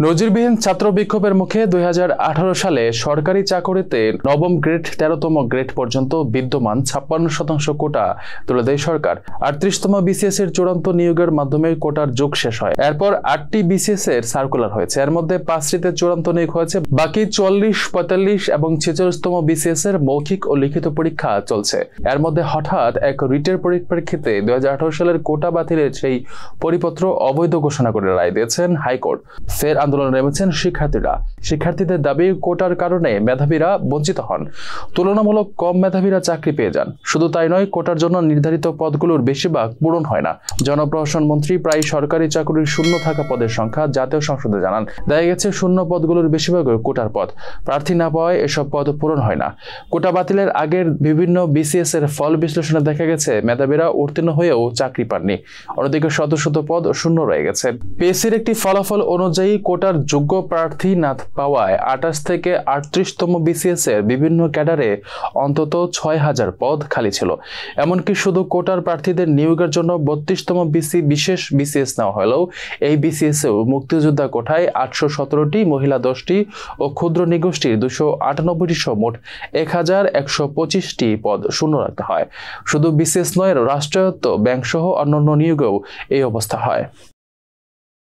নজিরবিহীন ছাত্র বিক্ষোভের মুখে 2018 সালে সরকারি চাকরিতে নবম গ্রেড 13তম গ্রেড পর্যন্ত বিদ্যমান 56% কোটা তুলে দেয় সরকার। 38তম বিসিএস এর চূড়ান্ত নিয়োগের মাধ্যমে কোটার যুগ শেষ হয়। এরপর 8টি বিসিএস এর সার্কুলার হয়েছে। এর মধ্যে 5টিতে চূড়ান্ত নিয়োগ হয়েছে। বাকি 40, 45 এবং 46তম বিসিএস এর মৌখিক ও লিখিত পরীক্ষা চলছে। এর মধ্যে হঠাৎ এক রিটের পরিপ্রেক্ষিতে 2018 সালের কোটা বাতিলের সেই পরিপত্র অবৈধ ঘোষণা করে রায় দিয়েছেন হাইকোর্ট। ফের আন্দোলনে নেমেছেন শিক্ষার্থীরা। শিক্ষার্থীদের দাবি, কোটার কারণে মেধাবীরা বঞ্চিত হন, তুলনামূলক কম মেধাবীরা চাকরি পেয়ে যান। শুধু তাই নয়, কোটার জন্য নির্ধারিত পদগুলোর বেশিরভাগ পূরণ হয় না। জনপ্রশাসন মন্ত্রী প্রায় সরকারি চাকরির শূন্য থাকা পদের সংখ্যা জাতীয় সংসদে জানান। দেখা গেছে শূন্য পদগুলোর বেশিরভাগই কোটার পদ। প্রার্থী না পাওয়ায় এসব পদ পূরণ হয় না। কোটা বাতিলের আগের বিভিন্ন বিসিএস এর ফল বিশ্লেষণে দেখা গেছে মেধাবীরা উত্তীর্ণ হয়েও চাকরি পাননি। অন্যদিকে শত শত পদ শূন্য রয়ে গেছে। পিএসসির একটি ফলাফল অনুযায়ী কোটার যোগ্য প্রার্থী না পাওয়ায় 28 থেকে 38তম বিসিএস এর বিভিন্ন ক্যাডারে অন্তত 6000 পদ খালি ছিল। এমনকি শুধু কোটার প্রার্থীদের নিয়োগের জন্য 32তম বিশেষ বিসিএস নেওয়া হলেও এই বিসিএস এও মুক্তিযোদ্ধা কোটায় 817টি, মহিলা 10টি ও ক্ষুদ্র নিগোষ্ঠীর 298টি সহ মোট 1125টি পদ শূন্য রাখতে হয়। শুধু বিসিএস নয়, রাষ্ট্রায়ত্ত ব্যাংক সহ অন্যান্য নিয়োগেও এই অবস্থা হয়।